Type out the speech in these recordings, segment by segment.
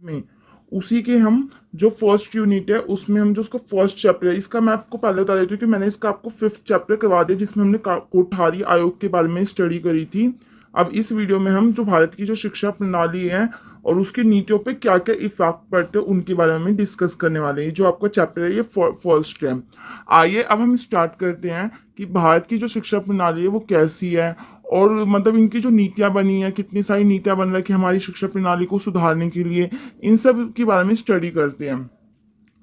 में उसी के हम जो फर्स्ट यूनिट है उसमें हम जो उसका फर्स्ट चैप्टर है, इसका मैं आपको पहले बता देती हूँ कि मैंने इसका आपको फिफ्थ चैप्टर करवा दिया जिसमें हमने कोठारी आयोग के बारे में स्टडी करी थी। अब इस वीडियो में हम जो भारत की जो शिक्षा प्रणाली है और उसकी नीतियों पे क्या क्या इफेक्ट पड़ते हैं उनके बारे में डिस्कस करने वाले हैं। जो आपका चैप्टर है ये फर्स्ट है। आइए अब हम स्टार्ट करते हैं कि भारत की जो शिक्षा प्रणाली है वो कैसी है और मतलब इनकी जो नीतियां बनी है, कितनी सारी नीतियां बन रही है हमारी शिक्षा प्रणाली को सुधारने के लिए, इन सब के बारे में स्टडी करते हैं।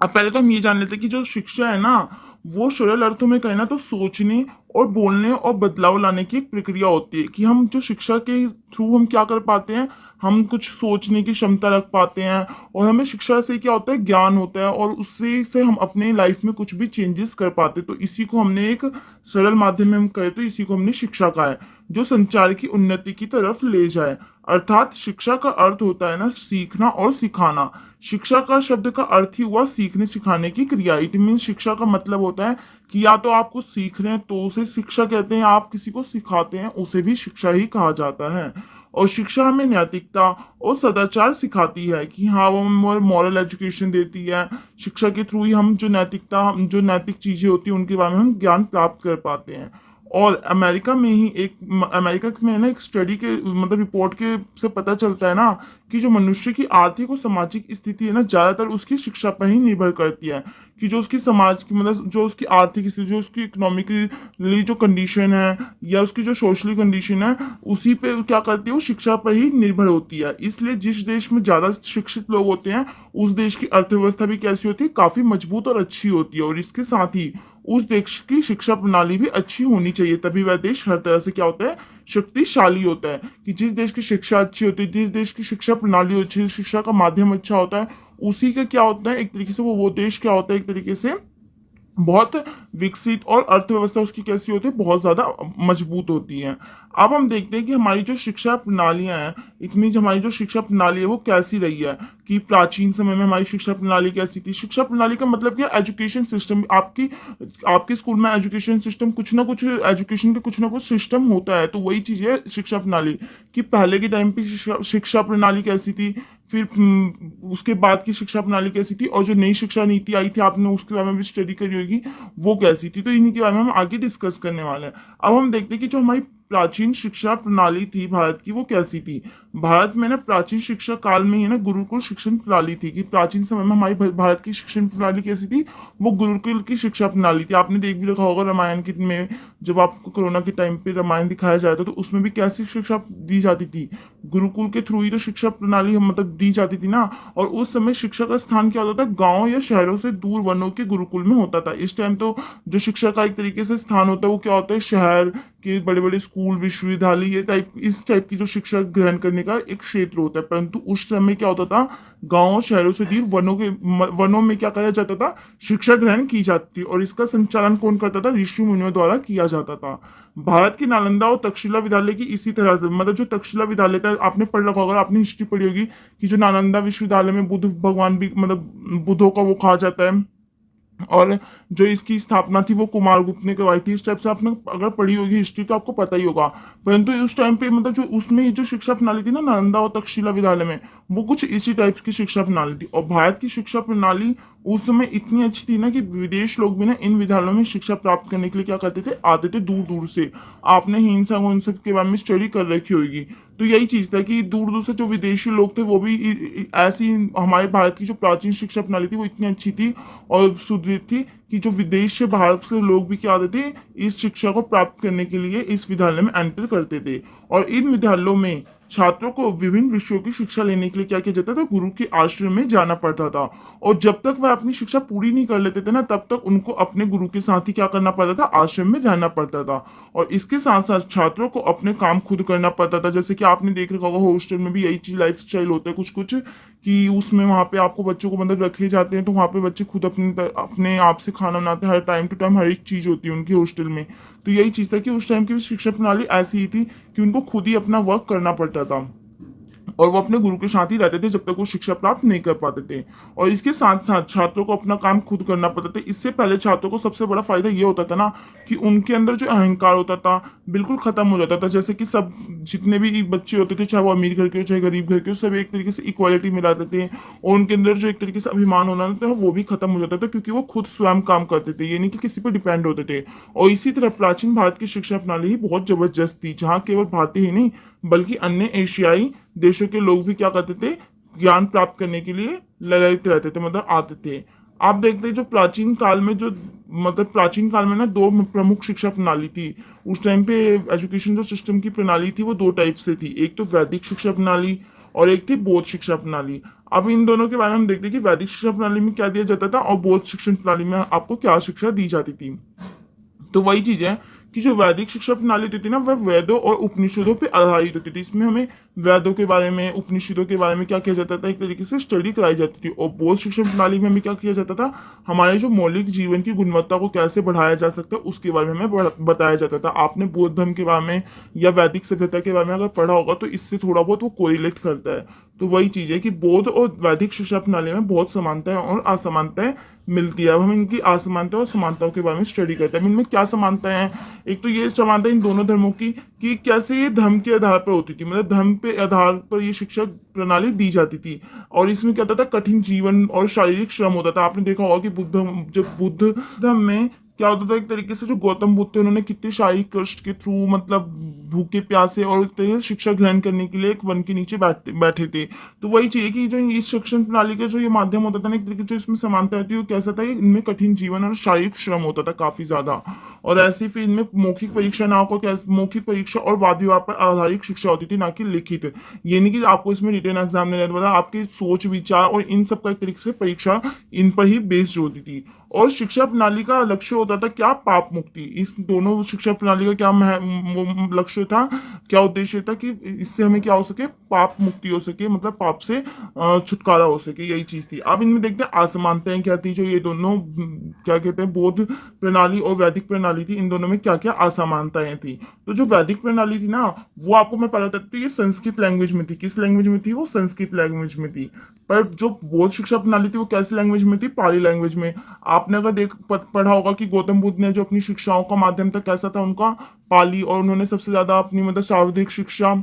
अब पहले तो हम ये जान लेते हैं कि जो शिक्षा है ना वो सरल अर्थों में कहें ना तो सोचने और बोलने और बदलाव लाने की एक प्रक्रिया होती है कि हम जो शिक्षा के थ्रू हम क्या कर पाते हैं, हम कुछ सोचने की क्षमता रख पाते हैं और हमें शिक्षा से क्या होता है, ज्ञान होता है और उससे से हम अपने लाइफ में कुछ भी चेंजेस कर पाते हैं। तो इसी को हमने एक सरल माध्यम में हम कहें तो इसी को हमने शिक्षा कहा है, जो संचार की उन्नति की तरफ ले जाए। अर्थात शिक्षा का अर्थ होता है ना सीखना और सिखाना। शिक्षा का शब्द का अर्थ ही हुआ सीखने सिखाने की क्रिया। इट मीन शिक्षा का मतलब होता है कि या तो आप कुछ सीख रहे हैं तो उसे शिक्षा कहते हैं, आप किसी को सिखाते हैं उसे भी शिक्षा ही कहा जाता है। और शिक्षा हमें नैतिकता और सदाचार सिखाती है कि हाँ वो मॉरल एजुकेशन देती है। शिक्षा के थ्रू ही हम जो नैतिकता, हम जो नैतिक चीजें होती हैं उनके बारे में हम ज्ञान प्राप्त कर पाते हैं। और अमेरिका में ही अमेरिका में ना एक स्टडी के मतलब रिपोर्ट के से पता चलता है ना कि जो मनुष्य की आर्थिक और सामाजिक स्थिति है ना ज्यादातर उसकी शिक्षा पर ही निर्भर करती है। कि जो उसकी समाज की मतलब जो उसकी आर्थिक स्थिति, जो उसकी इकोनॉमिकली जो कंडीशन है या उसकी जो सोशली कंडीशन है, उसी पे क्या करती है वो शिक्षा पर ही निर्भर होती है। इसलिए जिस देश में ज्यादा शिक्षित लोग होते हैं उस देश की अर्थव्यवस्था भी कैसी होती है, काफी मजबूत और अच्छी होती है। और इसके साथ ही उस देश की शिक्षा प्रणाली भी अच्छी होनी चाहिए, तभी वह देश हर तरह से क्या होता है, शक्तिशाली होता है। कि जिस देश की शिक्षा अच्छी होती है, जिस देश की शिक्षा प्रणाली अच्छी, शिक्षा का माध्यम अच्छा होता है, उसी का क्या होता है एक तरीके से वो देश क्या होता है एक तरीके से बहुत विकसित, और अर्थव्यवस्था उसकी कैसी होती है, बहुत ज्यादा मजबूत होती है। अब हम देखते हैं कि हमारी जो शिक्षा प्रणालियां हैं, इतनी जो हमारी जो शिक्षा प्रणाली है वो कैसी रही है। कि प्राचीन समय में हमारी शिक्षा प्रणाली कैसी थी। शिक्षा प्रणाली का मतलब क्या, एजुकेशन सिस्टम। आपकी आपके स्कूल में एजुकेशन सिस्टम कुछ ना कुछ, एजुकेशन का कुछ ना कुछ सिस्टम होता है, तो वही चीज है शिक्षा प्रणाली। कि पहले के टाइम पे शिक्षा प्रणाली कैसी थी, फिर उसके बाद की शिक्षा प्रणाली कैसी थी, और जो नई शिक्षा नीति आई थी आपने उसके बारे में भी स्टडी करी होगी, वो कैसी थी। तो इन्हीं के बारे में हम आगे डिस्कस करने वाले हैं। अब हम देखते हैं कि जो हमारी प्राचीन शिक्षा प्रणाली थी भारत की वो कैसी थी। भारत में ना प्राचीन शिक्षा काल में ही ना गुरुकुल शिक्षण प्रणाली थी। कि प्राचीन समय में हमारी भारत की शिक्षण प्रणाली कैसी थी, वो गुरुकुल की शिक्षा प्रणाली थी। आपने देख भी रखा होगा रामायण के में, जब आपको कोरोना के टाइम पे रामायण दिखाया जाता तो उसमें भी कैसी शिक्षा दी जाती थी, गुरुकुल के थ्रू ही तो शिक्षा प्रणाली हम मतलब दी जाती थी ना। और उस समय शिक्षा का स्थान क्या होता था, गांव या शहरों से दूर वनों के गुरुकुल में होता था। इस टाइम तो जो शिक्षा का एक तरीके से स्थान होता है वो क्या होता है, शहर के बड़े बड़े स्कूल, विश्वविद्यालय, ये टाइप इस टाइप की जो शिक्षा ग्रहण करने का एक क्षेत्र होता है। परंतु उस समय क्या होता था, गांव शहरों से दूर वनों में क्या करा जाता था, शिक्षा ग्रहण की जाती थी। और इसका संचालन कौन करता था, ऋषि मुनियों द्वारा किया जाता था। भारत की नालंदा और तक्षशिला विद्यालय की इसी तरह से मतलब जो तक्षशिला विद्यालय था, आपने पढ़ रखा होगा, आपने हिस्ट्री पढ़ी होगी कि जो नालंदा विश्वविद्यालय में बुद्ध भगवान भी मतलब बुद्धों का वो कहा जाता है, और जो इसकी स्थापना थी वो कुमारगुप्त ने करवाई थी। इस टाइप से आपने अगर पढ़ी होगी हिस्ट्री तो आपको पता ही होगा। परंतु उस टाइम पे मतलब जो उसमें जो शिक्षा प्रणाली थी ना नालंदा और तक्षशिला विद्यालय में, वो कुछ इसी टाइप की शिक्षा प्रणाली थी। और भारत की शिक्षा प्रणाली उस समय इतनी अच्छी थी ना कि विदेश लोग भी ना इन विद्यालयों में शिक्षा प्राप्त करने के लिए क्या करते थे, आते थे दूर दूर से। आपने हिंसा उनसे के बारे में स्टडी कर रखी होगी। तो यही चीज था कि दूर दूर से जो विदेशी लोग थे वो भी ऐसी हमारे भारत की जो प्राचीन शिक्षा प्रणाली थी वो इतनी अच्छी थी और सुदृढ़ थी कि जो विदेश से भारत से लोग भी क्या आते थे इस शिक्षा को प्राप्त करने के लिए इस विद्यालय में एंटर करते थे। और इन विद्यालयों में छात्रों को विभिन्न विषयों की शिक्षा लेने के लिए क्या किया जाता था, गुरु के आश्रम में जाना पड़ता था। और जब तक वह अपनी शिक्षा पूरी नहीं कर लेते थे ना तब तक उनको अपने गुरु के साथ ही क्या करना पड़ता था, आश्रम में जाना पड़ता था। और इसके साथ साथ छात्रों को अपने काम खुद करना पड़ता था। जैसे कि आपने देख रखा होगा हॉस्टल में भी यही चीज लाइफ स्टाइल होता है कुछ कुछ, कि उसमें वहां पे आपको बच्चों को मतलब रखे जाते हैं तो वहां पे बच्चे खुद अपने आप से खाना बनाते हैं, हर टाइम टू टाइम हर एक चीज होती है उनकी हॉस्टल में। तो यही चीज था कि उस टाइम की शिक्षा प्रणाली ऐसी ही थी कि उनको खुद ही अपना वर्क करना पड़ता था। और वो अपने गुरु के साथ ही रहते थे जब तक वो शिक्षा प्राप्त नहीं कर पाते थे। और इसके साथ साथ छात्रों को अपना काम खुद करना पड़ता था। इससे पहले छात्रों को सबसे बड़ा फायदा ये होता था ना कि उनके अंदर जो अहंकार होता था बिल्कुल खत्म हो जाता था। जैसे कि सब जितने भी बच्चे होते थे, चाहे वो अमीर घर के हो चाहे गरीब घर के हो, सब एक तरीके से इक्वालिटी में लाते थे और उनके अंदर जो एक तरीके से अभिमान होना था वो भी खत्म हो जाता था, क्योंकि वो खुद स्वयं काम करते थे, ये नहीं कि किसी पर डिपेंड होते थे। और इसी तरह प्राचीन भारत की शिक्षा प्रणाली ही बहुत जबरदस्त थी, जहाँ केवल भारतीय ही नहीं बल्कि अन्य एशियाई देशों के लोग भी क्या करते थे, ज्ञान प्राप्त करने के लिए ललायित रहते थे, मतलब आते थे। आप देखते हैं जो प्राचीन काल में जो मतलब प्राचीन काल में ना दो प्रमुख शिक्षा प्रणाली थी। उस टाइम पे एजुकेशन जो सिस्टम की प्रणाली थी वो दो टाइप से थी, एक तो वैदिक शिक्षा प्रणाली और एक थी बौद्ध शिक्षा प्रणाली। अब इन दोनों के बारे में हम देखते हैं कि वैदिक शिक्षा प्रणाली में क्या दिया जाता था और बौद्ध शिक्षा प्रणाली में आपको क्या शिक्षा दी जाती थी। तो वही चीज है कि जो वैदिक शिक्षा प्रणाली होती थी ना वह वेदों और उपनिषदों पे आधारित होती थी। इसमें हमें वेदों के बारे में उपनिषदों के बारे में क्या किया जाता था, एक तरीके से स्टडी कराई जाती थी। और बौद्ध शिक्षा प्रणाली में हमें क्या किया जाता था, हमारे जो मौलिक जीवन की गुणवत्ता को कैसे बढ़ाया जा सकता है उसके बारे में हमें बताया जाता था। आपने बौद्ध धर्म के बारे में या वैदिक सभ्यता के बारे में अगर पढ़ा होगा तो इससे थोड़ा बहुत वो कोरिलेट करता है। तो वही चीज है कि बौद्ध और वैदिक शिक्षा प्रणाली में बहुत समानताएं और असमानताएं मिलती है। अब हम इनकी असमानता और समानताओं के बारे में स्टडी करते हैं। इनमें क्या समानताएं हैं, एक तो ये समानता इन दोनों धर्मों की कि कैसे ये धर्म के आधार पर होती थी, मतलब धर्म पे आधार पर ये शिक्षा प्रणाली दी जाती थी। और इसमें क्या होता था, कठिन जीवन और शारीरिक श्रम होता था। आपने देखा होगा कि बुद्ध धर्म में क्या होता था, एक तरीके से जो गौतम बुद्ध थे उन्होंने कितने शारीरिक कष्ट के थ्रू, मतलब भूखे प्यासे और एक तरीके से शिक्षा ग्रहण करने के लिए एक वन के नीचे बैठे थे। तो वही चाहिए कि जो इस शिक्षण प्रणाली का जो ये माध्यम होता था ना, एक तरीके से जो इसमें समानता होती है वो कैसा था, इनमें कठिन जीवन और शारीरिक श्रम होता था काफी ज्यादा। और ऐसे फिर इनमें मौखिक परीक्षा ना हो, मौखिक परीक्षा और वाद विवाद पर आधारित शिक्षा होती थी, ना कि लिखित। ये नहीं कि आपको इसमें रिटर्न एग्जाम नहीं लेना पड़ता, आपकी सोच विचार और इन सब का एक तरीके से परीक्षा इन पर ही बेस्ड होती थी। और शिक्षा प्रणाली का लक्ष्य होता था क्या, पाप मुक्ति। इस दोनों शिक्षा प्रणाली का क्या लक्ष्य था, क्या उद्देश्य था कि इससे हमें क्या हो सके, पाप मुक्ति हो सके, मतलब पाप से छुटकारा हो सके, यही चीज थी। अब इनमें देखते हैं असमानताएं क्या थी, जो ये दोनों क्या कहते हैं बौद्ध प्रणाली और वैदिक प्रणाली थी, इन दोनों में क्या क्या असमानताएं थी। तो जो वैदिक प्रणाली थी ना वो आपको मैं पता था ये संस्कृत लैंग्वेज में थी। किस लैंग्वेज में थी, वो संस्कृत लैंग्वेज में थी। पर जो बौद्ध शिक्षा प्रणाली थी वो कैसी लैंग्वेज में थी, पाली लैंग्वेज में। आपने अगर पढ़ा होगा कि गौतम बुद्ध ने जो अपनी शिक्षाओं का माध्यम था कैसा था उनका, पाली। और उन्होंने सबसे ज्यादा अपनी मतलब सर्वाधिक शिक्षा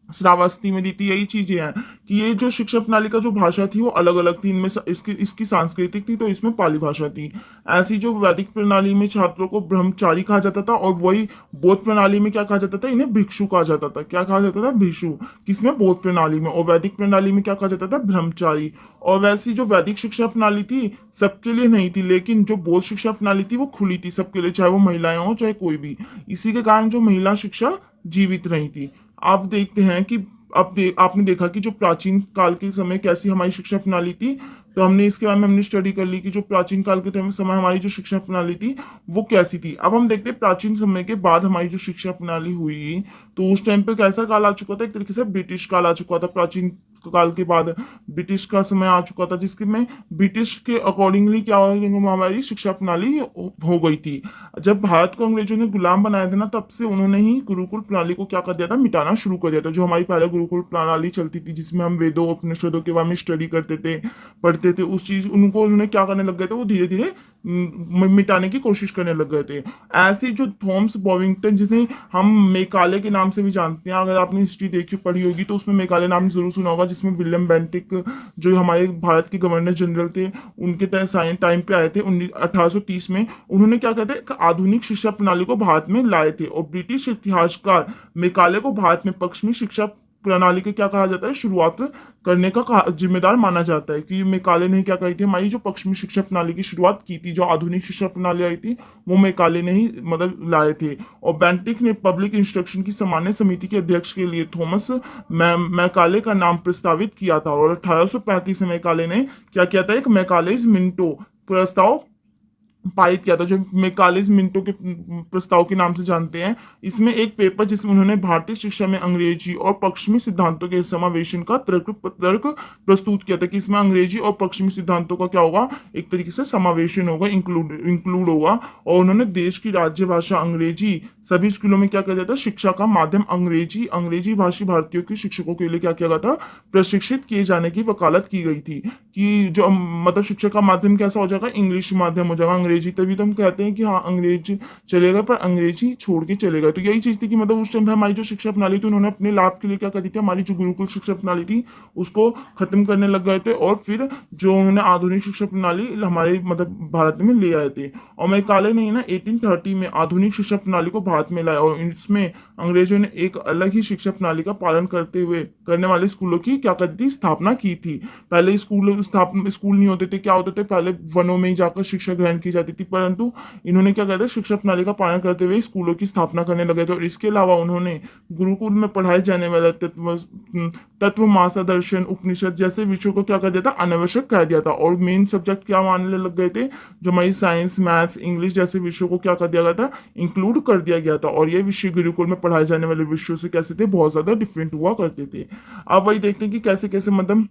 श्रावस्ती में दी थी। यही चीजें हैं कि ये जो शिक्षा प्रणाली का जो भाषा थी वो अलग अलग थी। इनमें इसकी इसकी सांस्कृतिक थी तो इसमें पाली भाषा थी। ऐसी जो वैदिक प्रणाली में छात्रों को ब्रह्मचारी कहा जाता था और वही बौद्ध प्रणाली में क्या कहा जाता था, इन्हें भिक्षु कहा जाता था। क्या कहा जाता था, भिक्षु। किसमें, बौद्ध प्रणाली में। और वैदिक प्रणाली में क्या कहा जाता था, ब्रह्मचारी। और वैसी जो वैदिक शिक्षा प्रणाली थी सबके लिए नहीं थी, लेकिन जो बौद्ध शिक्षा प्रणाली थी वो खुली थी सबके लिए, चाहे वो महिलाएं हो चाहे कोई भी। इसी के कारण जो महिला शिक्षा जीवित रही थी। आप देखते हैं कि आपने देखा कि जो प्राचीन काल के समय कैसी हमारी शिक्षा प्रणाली थी, तो हमने इसके बारे में हमने स्टडी कर ली कि जो प्राचीन काल के समय हमारी जो शिक्षा प्रणाली थी वो कैसी थी। अब हम देखते हैं प्राचीन समय के बाद हमारी जो शिक्षा प्रणाली हुई, तो उस टाइम पे कैसा काल आ चुका था, एक तरीके से ब्रिटिश काल आ चुका था। प्राचीन काल के बाद ब्रिटिश का समय आ चुका था, जिसके में ब्रिटिश के अकॉर्डिंगली क्या हमारी शिक्षा प्रणाली हो गई थी। जब भारत को अंग्रेजों ने गुलाम बनाया था ना, तब से उन्होंने ही गुरुकुल प्रणाली को क्या कर दिया था, मिटाना शुरू कर दिया था। जो हमारी पहले गुरुकुल प्रणाली चलती थी जिसमें हम वेदों उपनिषदों के बारे में स्टडी करते थे, पढ़ते थे, उस चीज उनको उन्होंने क्या करने लग गए थे, वो धीरे धीरे मिटाने की कोशिश करने लग गए थे। ऐसे जो थॉमस बॉविंगटन, जिसे हम मेकाले के नाम से भी जानते हैं, अगर आपने हिस्ट्री देखी पढ़ी होगी तो उसमें मेकाले नाम जरूर सुना होगा, जिसमें विलियम बेंटिक जो हमारे भारत के गवर्नर जनरल थे उनके टाइम पे आए थे 1830 में। उन्होंने क्या कहते हैं, आधुनिक शिक्षा प्रणाली को भारत में लाए थे। और ब्रिटिश इतिहासकार मेकाले को भारत में पश्चिमी शिक्षा प्रणाली के क्या कहा जाता है, शुरुआत करने का जिम्मेदार माना जाता है। कि मेकाले ने क्या कही थी, हमारी जो पश्चिमी शिक्षा प्रणाली की शुरुआत की थी, जो आधुनिक शिक्षा प्रणाली आई थी वो मेकाले ने ही मतलब लाए थे। और बेंटिक ने पब्लिक इंस्ट्रक्शन की सामान्य समिति के अध्यक्ष के लिए थॉमस मैकाले का नाम प्रस्तावित किया था। और 1835 में मैकाले ने क्या किया था, एक मैकालेज मिंटो प्रस्ताव पारित किया था, जो मैकाले मिंटो के प्रस्ताव के नाम से जानते हैं। इसमें एक पेपर जिसमें उन्होंने भारतीय शिक्षा में अंग्रेजी और पश्चिमी सिद्धांतों के समावेशन का तर्क प्रस्तुत किया था कि इसमें अंग्रेजी और पश्चिमी सिद्धांतों का क्या होगा, एक तरीके से समावेशन होगा, इंक्लूड होगा। और उन्होंने देश की राज्य भाषा अंग्रेजी, सभी स्कूलों में क्या किया जाता है, शिक्षा का माध्यम अंग्रेजी, अंग्रेजी भाषी भारतीयों के शिक्षकों के लिए क्या किया गया था, प्रशिक्षित किए जाने की वकालत की गई थी कि जो मतलब शिक्षा का माध्यम कैसा हो जाएगा, इंग्लिश माध्यम हो जाएगा, अंग्रेजी। तभी तो हम कहते हैं कि हाँ अंग्रेजी चलेगा, पर अंग्रेजी छोड़ के चलेगा। तो यही चीज थी कि मतलब उस टाइम पे हमारी जो शिक्षा प्रणाली थी, उन्होंने अपने लाभ के लिए क्या करी थी, हमारी जो गुरुकुल शिक्षा प्रणाली थी उसको खत्म करने लग गए थे, और फिर जो उन्होंने आधुनिक शिक्षा प्रणाली हमारे मतलब भारत में ले आए थे। और मैकाले ने ना 1830 में आधुनिक शिक्षा प्रणाली को भारत में लाया, और इसमें अंग्रेजों ने एक अलग ही शिक्षा प्रणाली का पालन करते हुए करने वाले स्कूलों की क्या कर दी, स्थापना की थी। पहले स्कूल नहीं होते थे, क्या होते थे, पहले वनों में ही जाकर शिक्षा ग्रहण की जाती थी, परंतु इन्होंने क्या किया, शिक्षा प्रणाली का पालन करते हुए स्कूलों की स्थापना करने लगे थे। और इसके अलावा उन्होंने गुरुकुल में पढ़ाए जाने वाले तत्व मासा दर्शन उपनिषद जैसे विषयों को क्या कर दिया था, अनावश्यक कह दिया था, और मेन सब्जेक्ट क्या मानने लग गए थे, जो हमारी साइंस मैथ्स इंग्लिश जैसे विषयों को क्या कर दिया गया था, इंक्लूड कर दिया गया था। और ये विषय गुरुकुल में पढ़ाए जाने वाले विषयों से कैसे थे, बहुत ज्यादा डिफरेंट हुआ करते थे। अब वही देखते हैं कि कैसे कैसे मतलब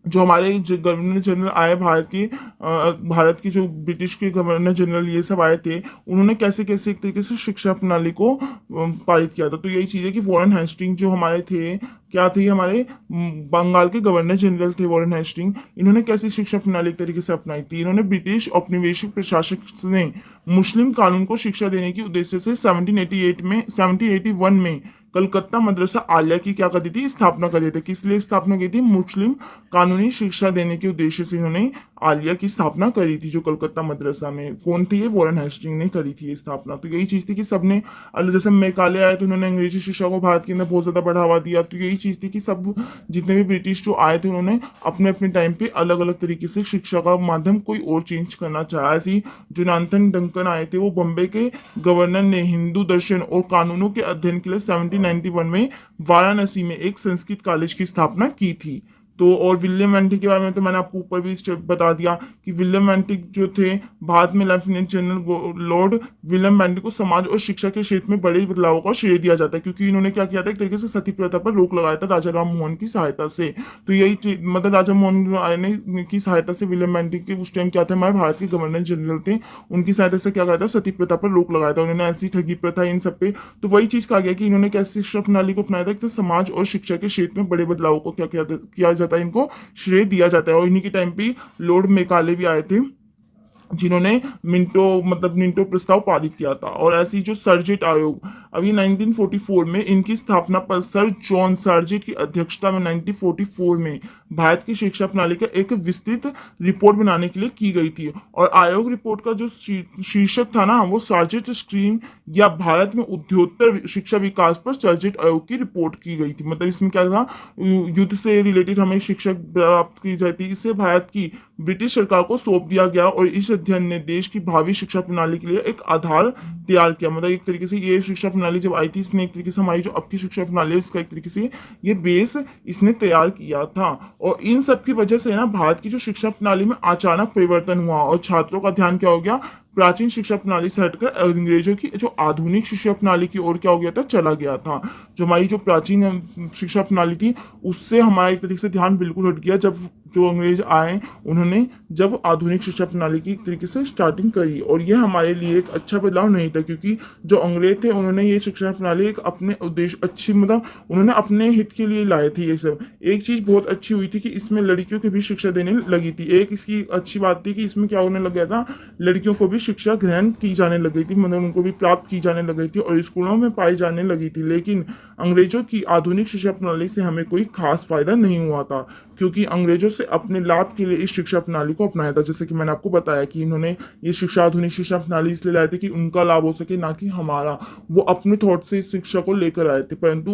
जो हमारे जो गवर्नर जनरल आए भारत की जो ब्रिटिश के गवर्नर जनरल ये सब आए थे, उन्होंने कैसे कैसे एक तरीके से शिक्षा प्रणाली को पारित किया था। तो यही चीज़ है कि वॉरेन हेस्टिंग जो हमारे थे, क्या थे, हमारे बंगाल के गवर्नर जनरल थे वॉरेन हेस्टिंग। इन्होंने कैसी शिक्षा प्रणाली एक तरीके से अपनाई थी, इन्होंने ब्रिटिश औपनिवेशिक प्रशासक ने मुस्लिम कानून को शिक्षा देने के उद्देश्य से 1781 में कलकत्ता मदरसा आलिया की क्या कर दी थी, स्थापना कर दी थी। किस लिए स्थापना की थी, मुस्लिम कानूनी शिक्षा देने के उद्देश्य से इन्होंने आलिया की स्थापना करी थी, जो कलकत्ता मदरसा में कौन थी, ये वॉरेन हेस्टिंग ने करी थी ये स्थापना। तो यही चीज थी कि सबने जैसे मैकाले आए तो उन्होंने अंग्रेजी शिक्षा को भारत के अंदर बहुत ज्यादा बढ़ावा दिया। तो यही चीज थी कि सब जितने भी ब्रिटिश जो आए थे, उन्होंने अपने अपने टाइम पे अलग अलग तरीके से शिक्षा का माध्यम कोई और चेंज करना चाहा। ऐसे ही जोनाथन डंकन आए थे, वो बम्बे के गवर्नर ने हिंदू दर्शन और कानूनों के अध्ययन के लिए 1791 में वाराणसी में एक संस्कृत कॉलेज की स्थापना की थी। तो और विलियम एंटिक के बारे में तो मैंने आपको ऊपर भी बता दिया कि विलियम एंटिक जो थे, भारत में lieutenant general Lord William antique को समाज और शिक्षा के क्षेत्र में बड़े बदलावों का श्रेय दिया जाता है, क्योंकि इन्होंने क्या किया था, एक तरीके से सती प्रथा पर रोक लगाया था राजा राम मोहन की सहायता से। तो यही मतलब राजा मोहन राय ने की सहायता से विलियम एंटिक के उस टाइम क्या थे, हमारे भारत के गवर्नर जनरल थे, उनकी सहायता से क्या कहा था, सती प्रथा पर रोक लगाया था। उन्होंने ऐसी ठगी प्रथा इन सब पे, तो वही चीज कहा गया कि इन्होंने कैसे शिक्षा प्रणाली को अपनाया था, तो समाज और शिक्षा के क्षेत्र में बड़े बदलावों को क्या किया जाता है, इनको श्रेय दिया जाता है। और इन्हीं के टाइम पे लॉर्ड मेकाले भी आए थे, जिन्होंने मिंटो प्रस्ताव पारित किया था। और ऐसी जो सर्जेट आयोग, अभी 1944 में इनकी स्थापना पर सर जॉन सर्जेट की अध्यक्षता में 1944 में भारत की शिक्षा प्रणाली का एक विस्तृत रिपोर्ट बनाने के लिए की गई थी। और आयोग रिपोर्ट का जो शीर्षक था ना, वो सर्जेट स्ट्रीम या भारत में उद्योत्तर शिक्षा विकास पर सर्जेट आयोग की रिपोर्ट की गई थी। मतलब इसमें क्या था, युद्ध से रिलेटेड हमें शिक्षा प्राप्त की जाती थी, इससे भारत की ब्रिटिश सरकार को सौंप दिया गया। और इस अध्ययन ने देश की भावी शिक्षा प्रणाली के लिए एक आधार तैयार किया। मतलब एक तरीके से ये शिक्षा प्रणाली जब आई थी, इसने एक तरीके से हमारी जो अब की शिक्षा प्रणाली है, इसका एक तरीके से ये बेस इसने तैयार किया था। और इन सब की वजह से ना भारत की जो शिक्षा प्रणाली में अचानक परिवर्तन हुआ, और छात्रों का ध्यान क्या हो गया, प्राचीन शिक्षा प्रणाली से हटकर अंग्रेजों की जो आधुनिक शिक्षा प्रणाली की ओर क्या हो गया था, चला गया था। जो हमारी जो प्राचीन शिक्षा प्रणाली थी, उससे हमारा एक तरीके से ध्यान बिल्कुल हट गया, जब जो अंग्रेज आए उन्होंने जब आधुनिक शिक्षा प्रणाली की एक तरीके से स्टार्टिंग करी। और ये हमारे लिए एक अच्छा बदलाव नहीं था, क्योंकि जो अंग्रेज थे उन्होंने ये शिक्षा प्रणाली एक अपने उद्देश्य अच्छी मतलब उन्होंने अपने हित के लिए लाए थे ये सब। एक चीज बहुत अच्छी हुई थी कि इसमें लड़कियों की भी शिक्षा देने लगी थी। एक इसकी अच्छी बात थी कि इसमें क्या होने लग गया था, लड़कियों को भी शिक्षा ग्रहण की जाने लग गई थी, मतलब उनको भी प्राप्त की जाने लग गई थी और स्कूलों में पाई जाने लगी थी। लेकिन अंग्रेजों की आधुनिक शिक्षा प्रणाली से हमें कोई खास फायदा नहीं हुआ था, क्योंकि अंग्रेजों से अपने लाभ के लिए इस शिक्षा प्रणाली को अपनाया था। जैसे कि मैंने आपको बताया कि इन्होंने ये शिक्षा आधुनिक शिक्षा प्रणाली इसलिए लाए थे कि उनका लाभ हो सके, ना कि हमारा। वो अपने थॉट से इस शिक्षा को लेकर आए थे, परंतु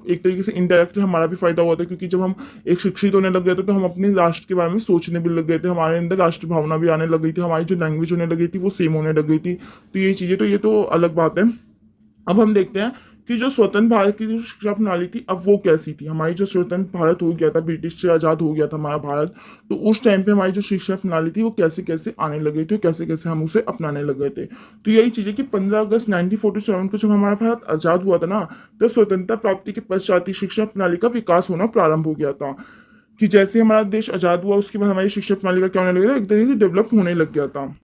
एक तरीके से इनडायरेक्टली हमारा भी फायदा हुआ था, क्योंकि जब हम एक शिक्षित होने लग गए थे तो हम अपने राष्ट्र के बारे में सोचने भी लग गए थे, हमारे अंदर राष्ट्र भावना भी आने लग गई थी, हमारी जो लैंग्वेज होने लगी थी वो सेम होने लग गई थी। तो ये चीजें तो ये तो अलग बात है। अब हम देखते हैं कि जो स्वतंत्र भारत की जो शिक्षा प्रणाली थी अब वो कैसी थी। हमारी जो स्वतंत्र भारत हो गया था, ब्रिटिश से आज़ाद हो गया था हमारा भारत, तो उस टाइम पे हमारी जो शिक्षा प्रणाली थी वो कैसे कैसे आने लगे थे, कैसे कैसे हम उसे अपनाने लगे थे। तो यही चीज़ है कि 15 अगस्त 1947 को जब हमारा भारत आज़ाद हुआ था ना, तो स्वतंत्रता प्राप्ति के पश्चात ही शिक्षा प्रणाली का विकास होना प्रारंभ हो गया था। कि जैसे हमारा देश आज़ाद हुआ उसके बाद हमारी शिक्षा प्रणाली का क्या होने लगा था, एक तरीके से डेवलप होने लग गया था।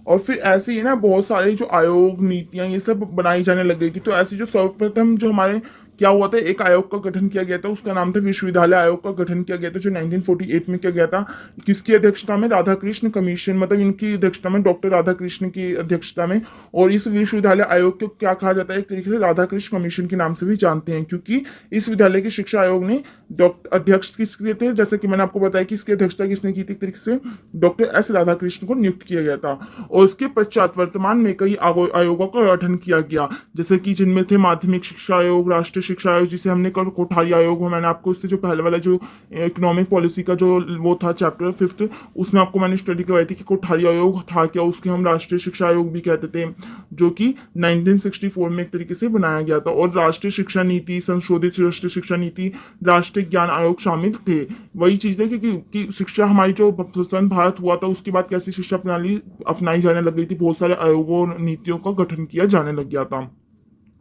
और फिर ऐसे ही ना बहुत सारे जो आयोग नीतियां ये सब बनाई जाने लग गई थी। तो ऐसे जो सर्वप्रथम जो हमारे क्या हुआ था, एक आयोग का गठन किया गया था, उसका नाम था विश्वविद्यालय आयोग का गठन किया गया था, जो 1948 में किया गया था। किसकी अध्यक्षता में? राधाकृष्ण कमीशन, मतलब इनकी अध्यक्षता में, डॉक्टर राधाकृष्ण की अध्यक्षता में। और इस विश्वविद्यालय आयोग को क्या कहा जाता है, एक तरीके से राधाकृष्ण कमीशन के नाम से भी जानते हैं, क्योंकि इस विद्यालय की शिक्षा आयोग ने डॉक्टर अध्यक्ष किसके थे, जैसे कि मैंने आपको बताया कि इसकी अध्यक्षता किसने की थी, एक तरीके से डॉक्टर एस राधाकृष्ण को नियुक्त किया गया था। और इसके पश्चात वर्तमान में कई आयोगों का गठन किया गया, जैसे कि जिनमें थे माध्यमिक शिक्षा आयोग, राष्ट्रीय शिक्षा आयोग जिसे हमने कल कोठारी आयोग हो, मैंने आपको इससे जो पहले वाला जो इकोनॉमिक पॉलिसी का जो वो था चैप्टर 5, उसमें आपको मैंने स्टडी करवाई थी कि कोठारी आयोग था क्या, उसके हम राष्ट्रीय शिक्षा आयोग भी कहते थे, जो कि 1964 में एक तरीके से बनाया गया था। और राष्ट्रीय शिक्षा नीति, संशोधित राष्ट्रीय शिक्षा नीति, राष्ट्रीय ज्ञान आयोग शामिल थे। वही चीज है कि शिक्षा हमारी जो स्वतंत्र भारत हुआ था उसके बाद कैसी शिक्षा प्रणाली अपनाई जाने लग गई थी, बहुत सारे आयोगों और नीतियों का गठन किया जाने लग गया था।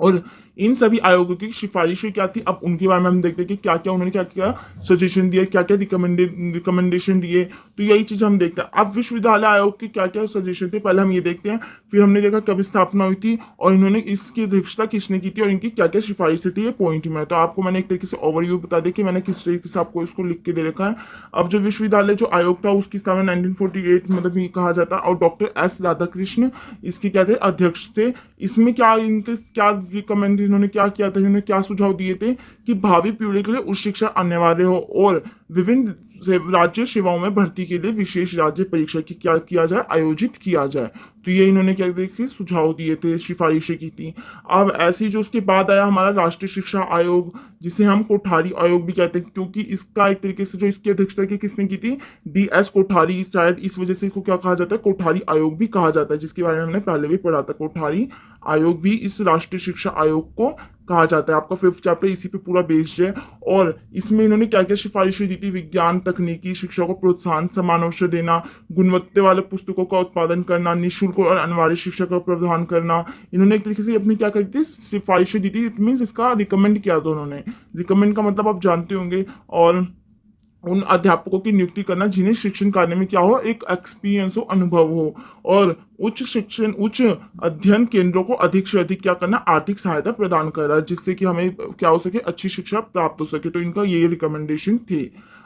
और इन सभी आयोगों की सिफारिशें क्या थी, अब उनके बारे में हम देखते हैं कि क्या क्या उन्होंने क्या क्या सजेशन दिए, क्या क्या रिकमेंडेशन दिए। तो यही चीज हम देखते हैं। अब विश्वविद्यालय आयोग के क्या क्या सजेशन थे, पहले हम ये देखते हैं, फिर हमने देखा कब स्थापना हुई थी और इन्होंने इसकी अध्यक्षता किसने की थी और इनकी क्या क्या सिफारिशें थी, ये पॉइंट में। तो आपको मैंने एक तरीके से ओवरव्यू बता दिया कि मैंने किस तरीके से आपको इसको लिख के दे रखा है। अब जो विश्वविद्यालय जो आयोग था उसकी स्थापना 1948 मतलब ये कहा जाता है, और डॉक्टर एस राधाकृष्ण इसके क्या थे, अध्यक्ष थे। इसमें क्या इनके क्या रिकमेंड इन्होंने क्या किया था, इन्होंने क्या सुझाव दिए थे कि भावी पीढ़ी के लिए उच्च शिक्षा अनिवार्य हो और विभिन्न राज्य सेवाओं में भर्ती के लिए विशेष राज्य परीक्षा की क्या किया जाए, आयोजित किया जाए। तो ये इन्होंने क्या देखिए सुझाव दिए थे, सिफारिशें की थी। अब ऐसे ही जो उसके बाद आया हमारा राष्ट्रीय शिक्षा आयोग, जिसे हम कोठारी आयोग भी कहते हैं, क्योंकि इसका एक तरीके से जो इसकी अध्यक्षता की किसने की थी, DS कोठारी, शायद इस वजह से इसको क्या कहा जाता है, कोठारी आयोग भी कहा जाता है, जिसके बारे में हमने पहले भी पढ़ा था। कोठारी आयोग भी इस राष्ट्रीय शिक्षा आयोग को कहा जाता है। आपका 5th चैप्टर इसी पे पूरा बेस्ड है। और इसमें इन्होंने क्या क्या सिफारिशें दी थी, विज्ञान तकनीकी शिक्षा को प्रोत्साहन, समान अवसर देना, गुणवत्ता वाले पुस्तकों का उत्पादन करना, निःशुल्क और अनिवार्य शिक्षा का प्रावधान करना। इन्होंने एक तरीके से अपनी क्या करी थी, सिफारिशें दी थी। इट मीन्स इसका रिकमेंड किया था उन्होंने। रिकमेंड का मतलब आप जानते होंगे। और उन अध्यापकों की नियुक्ति करना जिन्हें शिक्षण करने में क्या हो, एक एक्सपीरियंस हो, अनुभव हो। और उच्च अध्ययन केंद्रों को अधिक से अधिक क्या करना, आर्थिक सहायता प्रदान कर रहा है, जिससे कि हमें क्या हो सके, अच्छी शिक्षा प्राप्त हो सके। तो इनका ये रिकमेंडेशन थे।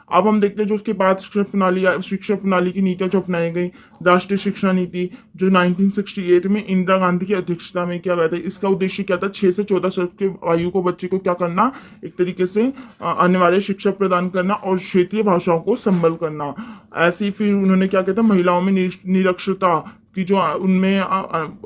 अब हम देखते हैं जो उसके बाद शिक्षा प्रणाली की नीतियां जो अपनाई गई, राष्ट्रीय शिक्षा नीति जो 1968 में इंदिरा गांधी की अध्यक्षता में किया गया था। इसका उद्देश्य क्या था, 6 से 14 साल के आयु को बच्चे को क्या करना, एक तरीके से अनिवार्य शिक्षा प्रदान करना और क्षेत्रीय भाषाओं को संबल करना। ऐसे ही फिर उन्होंने क्या कहता, महिलाओं में निरक्षरता कि जो उनमें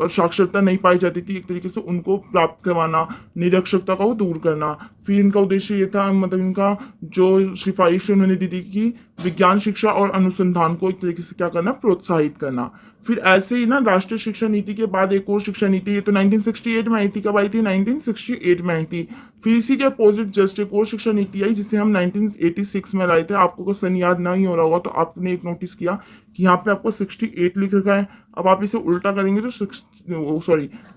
साक्षरता नहीं पाई जाती थी, एक तरीके से उनको प्राप्त करवाना, निरक्षरता को दूर करना। फिर इनका उद्देश्य ये था, मतलब इनका जो सिफारिश उन्होंने दी थी कि विज्ञान शिक्षा और अनुसंधान को एक तरीके से क्या करना, प्रोत्साहित करना। फिर ऐसे ही ना राष्ट्रीय शिक्षा नीति के बाद एक और शिक्षा नीति, ये तो 1968 में आई थी। कब आई थी, 1968 में आई थी। फिर इसी के अपोजिट जस्ट एक और शिक्षा नीति आई जिसे हम 1986 में लाए थे। आपको अगर सन याद नहीं हो रहा होगा तो आपने एक नोटिस किया कि यहाँ पे आपको 68 लिख रखा है। अब आप इसे उल्टा करेंगे तो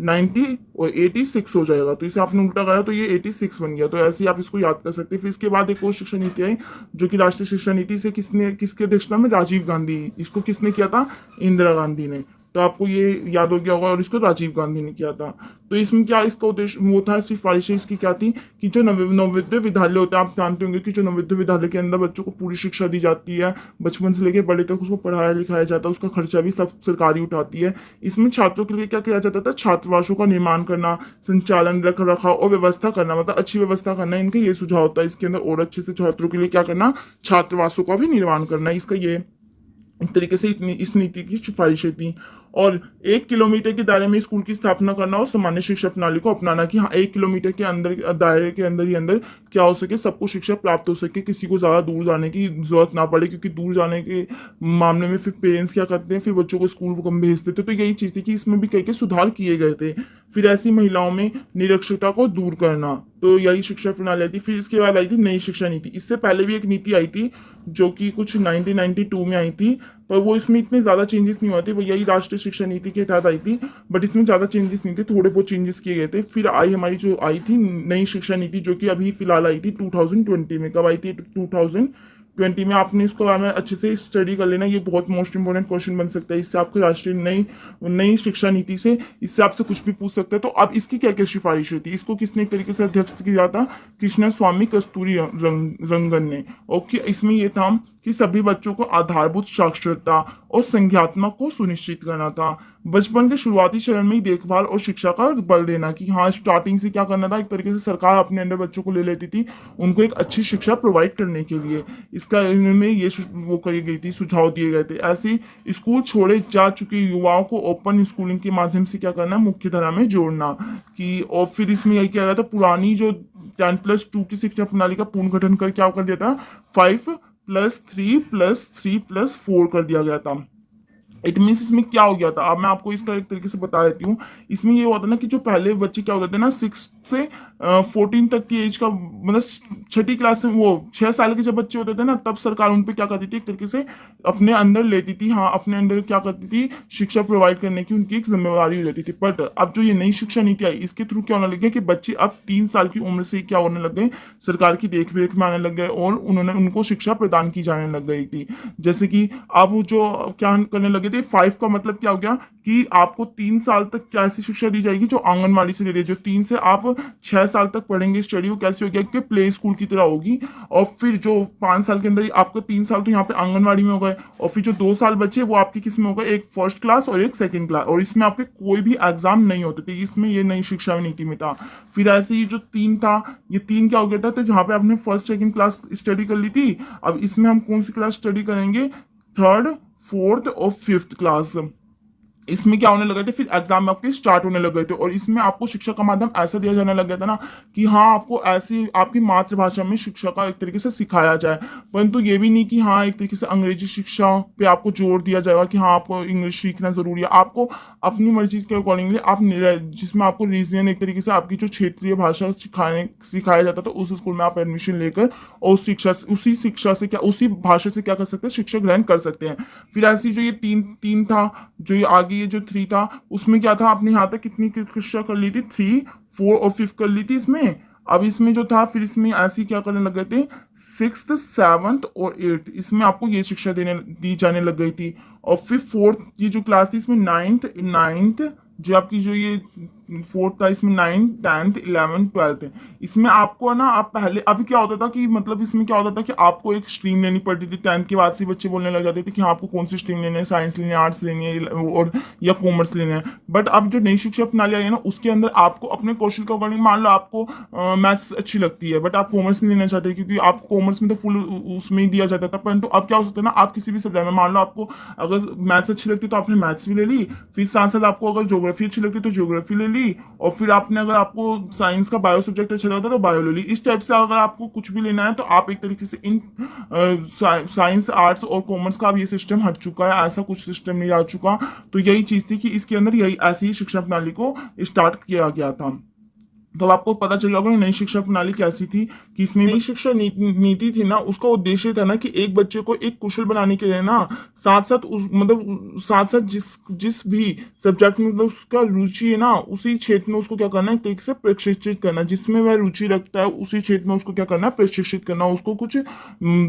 90 और 86 हो जाएगा। तो इसे आपने उल्टा करा तो ये 86 बन गया। तो ऐसे ही आप इसको याद कर सकते हैं। फिर इसके बाद एक और शिक्षा नीति आई जो कि राष्ट्रीय शिक्षा नीति से किसके अध्यक्षता में, राजीव गांधी। इसको किसने किया था, इंदिरा गांधी ने। तो आपको ये याद हो गया होगा। और इसको राजीव गांधी ने किया था। तो इसमें क्या इसका उद्देश्य वो था, सिफारिशें इसकी क्या थी कि जो नवोदय विद्यालय होता है, आप जानते होंगे कि जो नवोदय विद्यालय के अंदर बच्चों को पूरी शिक्षा दी जाती है, बचपन से लेकर बड़े तक उसको पढ़ाया लिखाया जाता है, उसका खर्चा भी सब सरकारी उठाती है। इसमें छात्रों के लिए क्या किया जाता था, छात्रावासों का निर्माण करना, संचालन, रख रखाव और व्यवस्था करना, मतलब अच्छी व्यवस्था करना। इनका ये सुझाव होता है इसके अंदर। और अच्छे से छात्रों के लिए क्या करना, छात्रावासों का भी निर्माण करना। इसका ये एक तरीके से इस नीति की सिफारिशें थी। और 1 किलोमीटर के दायरे में स्कूल की स्थापना करना और सामान्य शिक्षा प्रणाली को अपनाना कि हाँ 1 किलोमीटर के अंदर दायरे के अंदर ही अंदर क्या हो सके, सबको शिक्षा प्राप्त हो सके, किसी को ज्यादा दूर जाने की जरूरत ना पड़े, क्योंकि दूर जाने के मामले में फिर पेरेंट्स क्या करते हैं, फिर बच्चों को स्कूल कम भेज देते। तो यही चीज थी कि इसमें भी कई कई सुधार किए गए थे। फिर ऐसी महिलाओं में निरक्षरता को दूर करना, तो यही शिक्षा प्रणाली आई थी। फिर इसके बाद आई थी नई शिक्षा नीति। इससे पहले भी एक नीति आई थी जो कि कुछ 1992 में आई थी, पर वो इसमें इतने ज्यादा चेंजेस नहीं हुए थे, वो यही राष्ट्रीय शिक्षा नीति के तहत आई थी, बट इसमें ज्यादा चेंजेस नहीं थे, थोड़े बहुत चेंजेस किए गए थे। फिर आई हमारी जो आई थी नई शिक्षा नीति, जो कि अभी फिलहाल आई थी 2020 में। कब आई थी? 2020 में। आपने इसको बारे में अच्छे से स्टडी कर लेना, ये बहुत मोस्ट इंपोर्टेंट क्वेश्चन बन सकता है इससे, आपको राष्ट्रीय नई नई शिक्षा नीति से इससे आपसे कुछ भी पूछ सकता है। तो अब इसकी क्या क्या सिफारिश हुई थी, इसको किसने एक तरीके से अध्यक्ष किया था? कृष्ण स्वामी कस्तूरी रंगन ने। ओके, इसमें ये था कि सभी बच्चों को आधारभूत साक्षरता और संज्ञात्मक को सुनिश्चित करना था। बचपन के शुरुआती चरण में ही देखभाल और शिक्षा का बल देना, कि हाँ स्टार्टिंग से क्या करना था, एक तरीके से सरकार अपने अंडर बच्चों को ले लेती थी उनको एक अच्छी शिक्षा प्रोवाइड करने के लिए। इसका इनमें ये वो करी गई थी, सुझाव दिए गए थे। ऐसे स्कूल छोड़े जा चुके युवाओं को ओपन स्कूलिंग के माध्यम से क्या करना, मुख्य धारा में जोड़ना। कि और फिर इसमें यही किया गया था, पुरानी जो 10+2 की शिक्षा प्रणाली का पुनर्गठन कर क्या कर दिया था, 5+3+3+4 कर दिया गया था। इट मीन्स इसमें क्या हो गया था, अब मैं आपको इसका एक तरीके से बता देती हूँ। इसमें ये होता ना कि जो पहले बच्चे क्या होते थे ना, 6 से 14 तक की एज का, मतलब छठी क्लास से, वो 6 साल के जब बच्चे होते थे ना, तब सरकार उन पे क्या करती थी, एक तरीके से अपने अंदर लेती थी, हाँ अपने अंदर क्या करती थी, शिक्षा प्रोवाइड करने की उनकी एक जिम्मेवारी हो जाती थी। बट अब जो ये नई शिक्षा नीति आई, इसके थ्रू क्या होने लगे कि बच्चे अब 3 साल की उम्र से क्या होने लग गए, सरकार की देखरेख में आने लग गए और उन्होंने उनको शिक्षा प्रदान की जाने लग गई थी। जैसे कि अब जो क्या करने लगे थे, 5 का मतलब क्या हो गया कि आपको 3 साल तक कैसी शिक्षा दी जाएगी, जो आंगनवाड़ी से ले रही है, जो 3 से आप 6 साल तक पढ़ेंगे स्टडी, वो कैसी हो गया कि प्ले स्कूल की तरह होगी। और फिर जो 5 साल के अंदर ही आपका 3 साल तो यहाँ पे आंगनवाड़ी में हो गए, और फिर जो 2 साल बचे वो आपकी किस में हो गए, एक फर्स्ट क्लास और एक सेकंड क्लास, और इसमें आपके कोई भी एग्जाम नहीं होते थे, इसमें ये नई शिक्षा नीति में था। फिर ऐसे ही जो 3 था, ये 3 क्या हो गया था, तो जहाँ पे आपने फर्स्ट सेकंड क्लास स्टडी कर ली थी, अब इसमें हम कौन सी क्लास स्टडी करेंगे, थर्ड, फोर्थ और फिफ्थ क्लास। इसमें क्या होने लगे थे, फिर एग्जाम आपके स्टार्ट होने लग गए थे, और इसमें आपको शिक्षा का माध्यम ऐसा दिया जाने लग गया था ना कि हाँ आपको ऐसी आपकी मातृभाषा में शिक्षा का एक तरीके से सिखाया जाए। परंतु ये भी नहीं कि हाँ एक तरीके से अंग्रेजी शिक्षा पे आपको जोर दिया जाएगा कि हाँ आपको इंग्लिश सीखना जरूरी है। आपको अपनी मर्जी के अकॉर्डिंगली आप जिसमें आपको रीजन एक तरीके से आपकी जो क्षेत्रीय भाषा सिखाया जाता था, उस स्कूल में आप एडमिशन लेकर और उसी शिक्षा से क्या, उसी भाषा से क्या कर सकते हैं, शिक्षा ग्रहण कर सकते हैं। फिर ऐसी जो ये तीन तीन था, जो ये आगे ये जो 3 था, उसमें क्या था, आपने यहाँ तक कितनी शिक्षा कर ली थी, 3, 4 और 5 कर ली थी इसमें। अब इसमें जो था, फिर इसमें ऐसी क्या करने लग गए थे, 6th, 7th और 8th, इसमें आपको ये शिक्षा दी जाने लग गई थी। और फिर 4th की जो क्लास थी, इसमें 9th जो आपकी जो ये 4th था, इसमें 9th, 10th, 11th, 12th है। इसमें आपको ना, आप पहले अभी क्या होता था कि मतलब इसमें क्या होता था कि आपको एक स्ट्रीम लेनी पड़ती थी, 10th के बाद से बच्चे बोलने लग जाते थे कि हाँ आपको कौन सी स्ट्रीम लेनी है, साइंस लेनी है, आर्ट्स लेनी है और या कॉमर्स लेना है। बट अब जो नई शिक्षा प्रणाली आई है ना, उसके अंदर आपको अपने कौशल के अकॉर्डिंग, मान लो आपको मैथ्स अच्छी लगती है बट आप कॉमर्स नहीं लेना चाहते, क्योंकि आप कॉमर्स में तो फुल उसमें ही दिया जाता था। परंतु अब क्या हो सकता है ना, आप किसी भी सब्जेक्ट में, मान लो आपको अगर मैथ्स अच्छी लगती तो आपने मैथ्स भी ले ली, फिर साथ साथ आपको अगर ज्योग्राफी अच्छी लगती तो ज्योग्राफी ले ली, और फिर आपने अगर आपको साइंस का बायो सब्जेक्ट अच्छा लगता तो बायो ले ली। इस टाइप से अगर आपको कुछ भी लेना है तो आप एक तरीके से इन साइंस, आर्ट्स और कॉमर्स का अब ये सिस्टम हट चुका है, ऐसा कुछ सिस्टम नहीं आ चुका। तो यही चीज थी कि इसके अंदर यही ऐसी ही शिक्षा प्रणाली को स्टार्ट किया गया था। तो आपको पता चल होगा नई शिक्षा प्रणाली कैसी थी, कि इसमें नई शिक्षा नीति थी ना, उसका उद्देश्य था ना कि एक बच्चे को एक कुशल बनाने के लिए ना, साथ साथ उस मतलब साथ साथ जिस जिस भी सब्जेक्ट में मतलब उसका रुचि है ना, उसी क्षेत्र में उसको क्या करना है, एक तरीके से प्रशिक्षित करना, जिसमें वह रुचि रखता है उसी क्षेत्र में उसको क्या करना है, प्रशिक्षित करना, उसको कुछ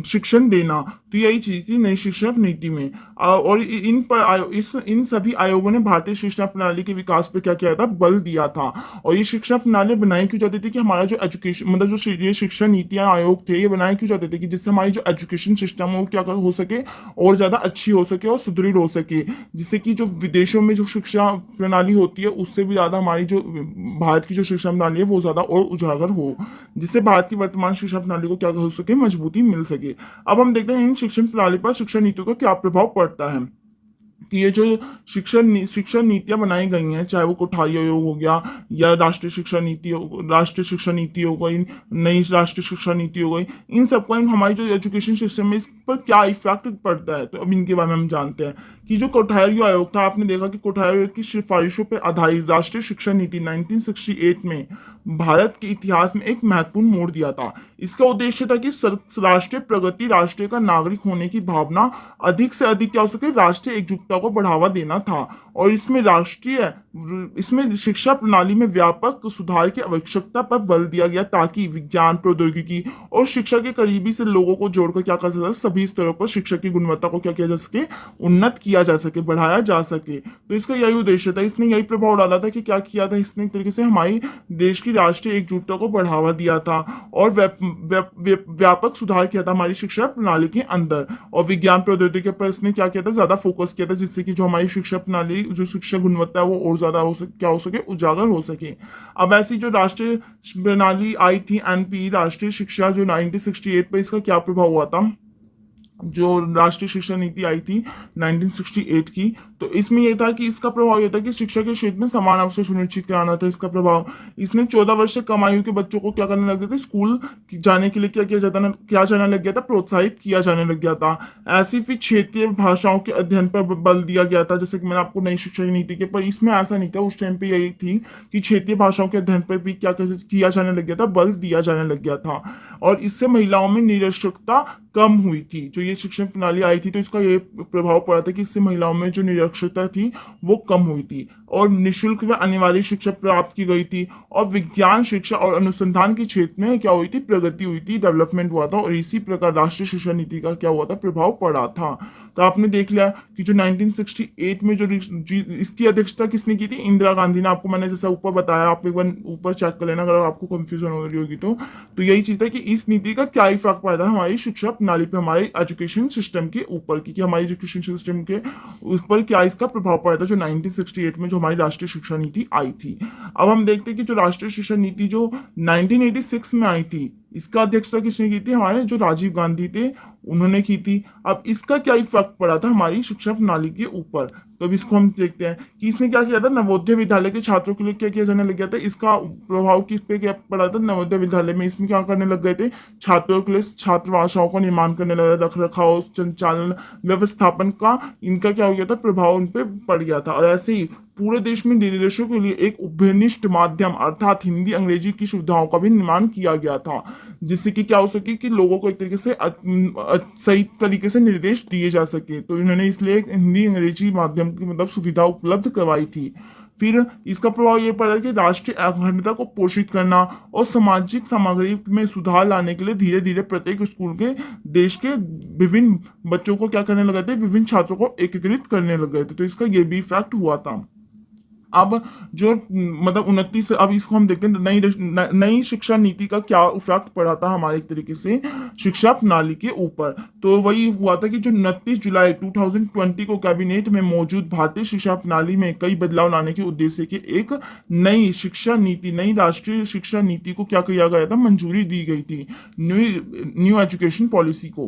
शिक्षण देना। तो यही चीज थी नई शिक्षा नीति में। और इन सभी आयोगों ने भारतीय शिक्षा प्रणाली के विकास पे क्या किया था, बल दिया था। और ये शिक्षा प्रणाली बनाई क्यों जाती थी कि हमारा जो एजुकेशन मतलब जो ये शिक्षा नीतियां आयोग थे, ये बनाए क्यों जाते थे कि जिससे हमारी जो एजुकेशन सिस्टम है वो क्या हो सके, और ज्यादा अच्छी हो सके और सुदृढ़ हो सके, जिससे कि जो विदेशों में जो शिक्षा प्रणाली होती है उससे भी ज्यादा हमारी जो भारत की जो शिक्षा प्रणाली है वो ज्यादा और उजागर हो, जिससे भारत की वर्तमान शिक्षा प्रणाली को क्या हो सके, मजबूती मिल सके। अब हम देखते हैं इन शिक्षण प्रणाली पर शिक्षा नीतियों का क्या प्रभाव पड़ता है। कि ये जो शिक्षा नीतियां बनाई गई हैं, चाहे वो कोठारी आयोग हो गया या राष्ट्रीय शिक्षा नीति हो गई, नई राष्ट्रीय शिक्षा नीति हो गई, इन सबका हमारी जो एजुकेशन सिस्टम है इस पर क्या इफेक्ट पड़ता है, तो अब इनके बारे में हम जानते हैं। कि जो कोठारी आयोग था, आपने देखा कि कोठारी आयोग की सिफारिशों पर आधारित राष्ट्रीय शिक्षा नीति 1968 में भारत के इतिहास में एक महत्वपूर्ण मोड़ दिया था। इसका उद्देश्य था कि राष्ट्रीय प्रगति, राष्ट्रीय का नागरिक होने की भावना अधिक से अधिक क्या हो सके, राष्ट्रीय एकजुटता को बढ़ावा देना था। और इसमें शिक्षा प्रणाली में व्यापक सुधार की आवश्यकता पर बल दिया गया, ताकि विज्ञान, प्रौद्योगिकी और शिक्षा के करीबी से लोगों को जोड़कर क्या कर सकता, सभी स्तरों पर शिक्षा की गुणवत्ता को क्या किया जा सके, उन्नत किया जा सके, बढ़ाया जा सके। तो इसका यही उद्देश्य था, इसने यही प्रभाव डाला था कि क्या किया था इसने, एक तरीके से हमारी देश की राष्ट्रीय एकजुटता को बढ़ावा दिया था और व्यापक सुधार किया था हमारी शिक्षा प्रणाली के अंदर। और विज्ञान प्रौद्योगिकी पर इसने क्या किया था, ज्यादा फोकस किया था, जिससे कि जो हमारी शिक्षा प्रणाली, जो शिक्षा गुणवत्ता है वो और ज्यादा क्या हो सके, उजागर हो सके। अब ऐसी जो राष्ट्रीय प्रणाली आई थी, एनपी राष्ट्रीय शिक्षा, जो 1968 पर इसका क्या प्रभाव हुआ था, जो राष्ट्रीय शिक्षा नीति आई थी 1968 की, तो इसमें यह था कि इसका प्रभाव यह था कि शिक्षा के क्षेत्र में समान अवसर सुनिश्चित कराना था इसका प्रभाव। इसने 14 वर्ष से कम आयु के बच्चों को क्या करने लग गए थे, स्कूल जाने के लिए क्या किया जाता, क्या जाने लग गया था, प्रोत्साहित किया जाने लग गया था। ऐसी फिर क्षेत्रीय भाषाओं के अध्ययन पर बल दिया गया था, जैसे कि मैंने आपको नई शिक्षा नीति के, पर इसमें ऐसा नहीं था, उस टाइम पे यही थी कि क्षेत्रीय भाषाओं के अध्ययन पर भी क्या किया जाने लग गया था, बल दिया जाने लग गया था। और इससे महिलाओं में निरक्षरता कम हुई थी। जो ये शिक्षण प्रणाली आई थी, तो इसका ये प्रभाव पड़ा था कि इससे महिलाओं में जो निरक्षरता थी वो कम हुई थी, और निःशुल्क व अनिवार्य शिक्षा प्राप्त की गई थी। और विज्ञान, शिक्षा और अनुसंधान के क्षेत्र में क्या हुई थी, प्रगति हुई थी, डेवलपमेंट हुआ था। और इसी प्रकार राष्ट्रीय शिक्षा नीति का क्या हुआ था, प्रभाव पड़ा था। तो आपने देख लिया कि जो 1968 में जो इसकी अध्यक्षता किसने की थी, इंदिरा गांधी ने। आपको मैंने जैसा ऊपर बताया, आप एक बार ऊपर चेक कर लेना अगर आपको कंफ्यूजन हो रही होगी तो यही चीज है कि इस नीति का क्या इफेक्ट पड़ा था हमारी शिक्षा प्रणाली पे, हमारे एजुकेशन सिस्टम के ऊपर, कि हमारी एजुकेशन सिस्टम के ऊपर क्या इसका प्रभाव पड़ा था, जो 1968 में जो हमारी राष्ट्रीय शिक्षा नीति आई थी। अब हम देखते हैं कि जो राष्ट्रीय शिक्षा नीति जो 1986 में आई थी, इसका अध्यक्षता किसने की थी, हमारे जो राजीव गांधी थे उन्होंने की थी। अब इसका क्या इफेक्ट पड़ा था हमारी शिक्षा प्रणाली के ऊपर, तो अब इसको हम देखते हैं कि इसने क्या किया था, नवोदय विद्यालय के छात्रों के लिए क्या किया जाने लग गया था, इसका प्रभाव किस पे क्या पड़ा था, नवोदय विद्यालय में इसमें क्या करने लग गए थे, छात्रों के लिए छात्रावासों का निर्माण करने लगा, रख रखाव, संचालन, व्यवस्थापन का इनका क्या हो गया था, प्रभाव उन पे पड़ गया था। और ऐसे ही पूरे देश में निर्देशों के लिए एक उभयनिष्ठ माध्यम अर्थात हिंदी अंग्रेजी की सुविधाओं का भी निर्माण किया गया था, जिससे कि क्या हो सके कि लोगों को एक तरीके से सही तरीके से निर्देश दिए जा सके। तो इन्होंने इसलिए हिंदी अंग्रेजी माध्यम की मतलब सुविधा उपलब्ध करवाई थी। फिर इसका प्रभाव यह पड़ा कि राष्ट्रीय अखंडता को पोषित करना और सामाजिक सामग्री में सुधार लाने के लिए धीरे धीरे प्रत्येक स्कूल के देश के विभिन्न बच्चों को क्या करने लगे थे, विभिन्न छात्रों को एकीकृत करने लग गए थे। तो इसका यह भी इफेक्ट हुआ था। अब जो मतलब 29, अब इसको हम देखते हैं नई शिक्षा नीति का क्या इफेक्ट पड़ा था हमारे एक तरीके से शिक्षा प्रणाली के ऊपर। तो वही हुआ था कि जो 29 जुलाई 2020 को कैबिनेट में मौजूद भारतीय शिक्षा प्रणाली में कई बदलाव लाने के उद्देश्य के एक नई शिक्षा नीति, नई राष्ट्रीय शिक्षा नीति को क्या किया गया था, मंजूरी दी गई थी। न्यू एजुकेशन पॉलिसी को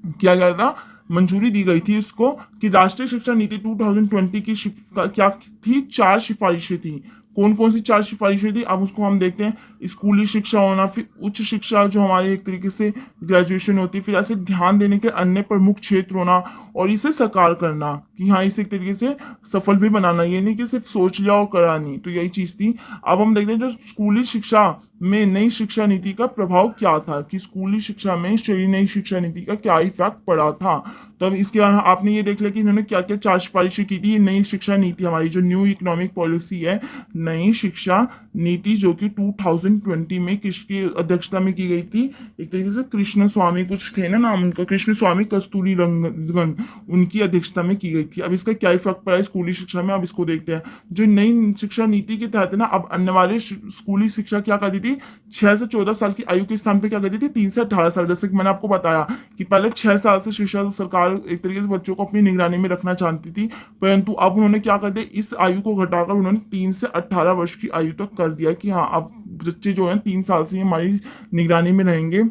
किया गया था, मंजूरी दी गई थी उसको, कि राष्ट्रीय शिक्षा नीति 2020 की क्या थी, 4 सिफारिशें थी। कौन कौन सी 4 सिफारिशें थी, अब उसको हम देखते हैं। स्कूली शिक्षा होना, फिर उच्च शिक्षा जो हमारी एक तरीके से ग्रेजुएशन होती, फिर ऐसे ध्यान देने के अन्य प्रमुख क्षेत्र होना, और इसे साकार करना, कि हाँ इसे एक तरीके से सफल भी बनाना, ये नहीं कि सिर्फ सोच लिया और करा नहीं। तो यही चीज थी। अब हम देखते हैं जो स्कूली शिक्षा में नई शिक्षा नीति का प्रभाव क्या था, कि स्कूली शिक्षा में नई शिक्षा नीति का क्या इफेक्ट पड़ा था। तो अब इसके बाद आपने ये देख लिया कि इन्होंने क्या क्या 4 सिफारिशें की थी। नई शिक्षा नीति हमारी जो न्यू इकोनॉमिक पॉलिसी है, नई शिक्षा नीति जो कि 2020 में किसकी अध्यक्षता में की गई थी, एक तरीके से कृष्ण स्वामी कुछ थे ना नाम उनका, कृष्ण स्वामी कस्तूरी रंगन, उनकी अध्यक्षता में की गई थी। अब इसका क्या इफेक्ट पड़ा है स्कूली शिक्षा में, अब इसको देखते हैं। जो नई शिक्षा नीति के तहत ना, अब आने वाले स्कूली शिक्षा क्या करती थी, 6 से 14 साल की आयु के स्थान पे क्या करती थी, 3 से 18 साल। जैसे कि मैंने आपको बताया कि पहले 6 साल से शिक्षा सरकार एक तरीके से बच्चों को अपनी निगरानी में रखना चाहती थी, परंतु अब उन्होंने क्या कर दिया, इस आयु को घटाकर उन्होंने 3 से 18 वर्ष की आयु तक कर दिया, कि हाँ अब बच्चे जो है 3 साल से हमारी निगरानी में रहेंगे।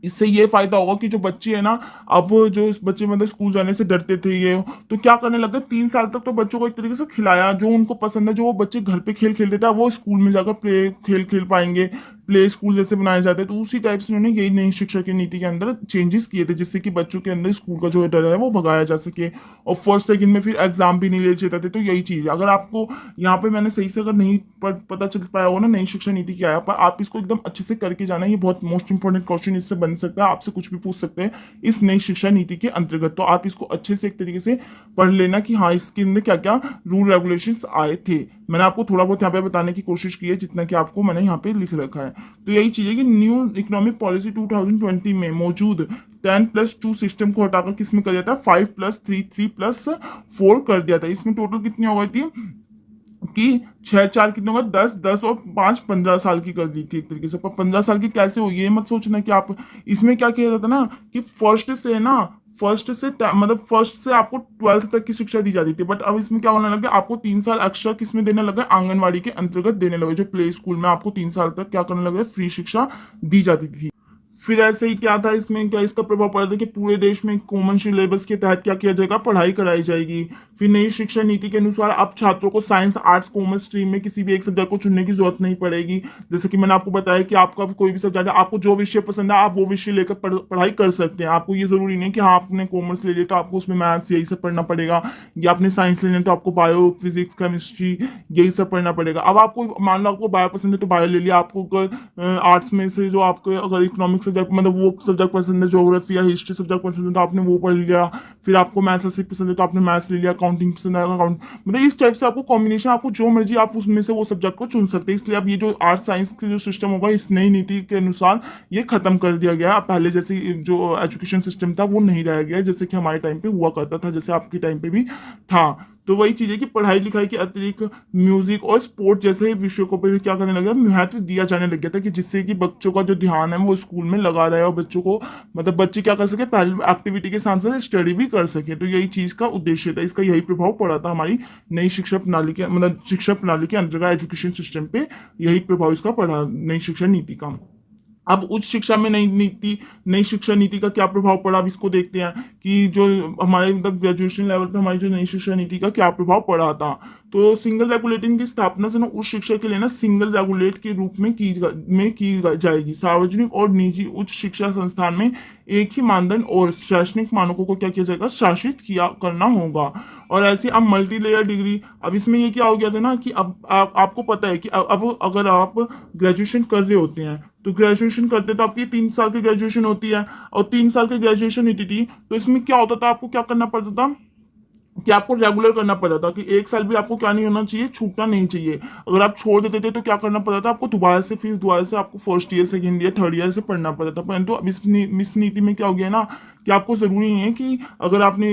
इससे ये फायदा होगा कि जो बच्चे है ना, अब जो इस बच्चे मतलब स्कूल जाने से डरते थे ये, तो क्या करने लगे, 3 साल तक तो बच्चों को एक तरीके से खिलाया जो उनको पसंद है, जो वो बच्चे घर पे खेल खेलते थे अब वो स्कूल में जाकर प्ले खेल खेल पाएंगे, प्ले स्कूल जैसे बनाए जाते हैं। तो उसी टाइप से उन्होंने यही नई शिक्षा की नीति के अंदर चेंजेस किए थे, जिससे कि बच्चों के अंदर स्कूल का जो डर है वो भगाया जा सके, और फर्स्ट सेकंड में फिर एग्जाम भी नहीं ले चाहते थे। तो यही चीज है, अगर आपको यहाँ पे मैंने सही से अगर नहीं पता चल पाया हो ना नई शिक्षा नीति क्या है, पर आप इसको एकदम अच्छे से करके जाना, ये बहुत मोस्ट इंपॉर्टेंट क्वेश्चन इससे बन सकता है, आपसे कुछ भी पूछ सकते हैं इस नई शिक्षा नीति के अंतर्गत। तो आप इसको अच्छे से एक तरीके से पढ़ लेना कि हाँ इसके अंदर क्या क्या रूल रेगुलेशंस आए थे। मैंने आपको थोड़ा बहुत यहाँ पे बताने की कोशिश की है जितना कि आपको मैंने यहाँ पे लिख रखा है। तो यही चीज है कि न्यू इकोनॉमिक पॉलिसी 2020 में मौजूद 10+2 सिस्टम को हटाकर किस में कर दिया था, 5+3 3+4 कर दिया था। इसमें टोटल कितनी हो गई थी कि 6 4 कितने होगा, 10 10 और 5 15 साल की कर दी थी एक तरीके से। पर 15 साल की कैसे हुई ये मत सोचना कि आप, इसमें क्या किया जाता ना कि फर्स्ट से ना, मतलब फर्स्ट से आपको 12th तक की शिक्षा दी जाती थी, बट अब इसमें क्या होने लगा, आपको 3 साल एक्स्ट्रा किसमें देने लगा, आंगनवाड़ी के अंतर्गत देने लगे, जो प्ले स्कूल में आपको 3 साल तक क्या करने लगे, फ्री शिक्षा दी जाती थी। फिर ऐसे ही क्या था इसमें, क्या इसका प्रभाव पड़ा था कि पूरे देश में कॉमन सिलेबस के तहत क्या किया जाएगा, पढ़ाई कराई जाएगी। फिर नई शिक्षा नीति के अनुसार अब छात्रों को साइंस आर्ट्स कॉमर्स स्ट्रीम में किसी भी एक सब्जेक्ट को चुनने की जरूरत नहीं पड़ेगी। जैसे कि मैंने आपको बताया कि आपका कोई भी सब्जेक्ट है, आपको जो विषय पसंद है आप वो विषय लेकर पढ़ाई कर सकते हैं। आपको ये जरूरी नहीं कि हाँ आपने कॉमर्स ले लिया तो आपको उसमें मैथ्स यही सब पढ़ना पड़ेगा, या आपने साइंस ले लिया तो आपको बायो फिजिक्स केमिस्ट्री यही सब पढ़ना पड़ेगा। अब आपको मान लो आपको बायो पसंद है तो बायो ले लिया, आपको अगर आर्ट्स में से जो आपको अगर इकोनॉमिक सब्जेक्ट मतलब वो सब्जेक्ट पसंद है, ज्योग्राफी या हिस्ट्री सब्जेक्ट पसंद है तो आपने वो पढ़ लिया। फिर आपको मैथ्स ऐसे पसंद है तो आपने मैथ्स ले लिया, अकाउंटिंग पसंद है अकाउंट, मतलब इस टाइप से आपको कॉम्बिनेशन, आपको जो मर्जी आप उसमें से वो सब्जेक्ट को चुन सकते हैं। इसलिए अब ये जो आर्ट साइंस के जो सिस्टम होगा इस नई नीति के अनुसार ये खत्म कर दिया गया। अब पहले जैसे जो एजुकेशन सिस्टम था वो नहीं रह गया जैसे कि हमारे टाइम पे हुआ करता था, जैसे आपके टाइम पे भी था। तो वही चीज है कि पढ़ाई लिखाई के अतिरिक्त म्यूजिक और स्पोर्ट जैसे विषयों को भी क्या करने लगा, महत्व दिया जाने लग गया था, कि जिससे कि बच्चों का जो ध्यान है वो स्कूल में लगा रहे और बच्चों को मतलब बच्चे क्या कर सके, पहले एक्टिविटी के साथ साथ स्टडी भी कर सके। तो यही चीज का उद्देश्य था, इसका यही प्रभाव पड़ा था हमारी नई शिक्षा प्रणाली के मतलब शिक्षा प्रणाली के अंतर्गत एजुकेशन सिस्टम पे, यही प्रभाव इसका पड़ा नई शिक्षा नीति का। अब उच्च शिक्षा में नई शिक्षा नीति का क्या प्रभाव पड़ा, अब इसको देखते हैं कि जो हमारे मतलब ग्रेजुएशन लेवल पे हमारी जो नई शिक्षा नीति का क्या प्रभाव पड़ा था। तो सिंगल रेगुलेटिंग की स्थापना से ना उच्च शिक्षा के लिए ना सिंगल रेगुलेट के रूप में जाएगी। सार्वजनिक और निजी उच्च शिक्षा संस्थान में एक ही मानदंड और शैक्षणिक मानकों को क्या किया जाएगा, शासित किया करना होगा। और ऐसे अब मल्टी लेयर डिग्री, अब इसमें ये क्या हो गया था ना कि अब आपको पता है कि अब अगर आप ग्रेजुएशन कर रहे होते हैं तो ग्रेजुएशन करते तो आपकी 3 साल की ग्रेजुएशन होती है, और 3 साल की ग्रेजुएशन होती थी तो इसमें क्या होता था, आपको क्या करना पड़ता था कि आपको रेगुलर करना पड़ता था, कि 1 साल भी आपको क्या नहीं होना चाहिए, छूटना नहीं चाहिए। अगर आप छोड़ देते थे तो क्या करना पड़ता था, आपको दोबारा से आपको first year second year third year से पढ़ना पड़ता था। परंतु अब इस नीति में क्या हो गया ना कि आपको जरूरी नहीं है कि अगर आपने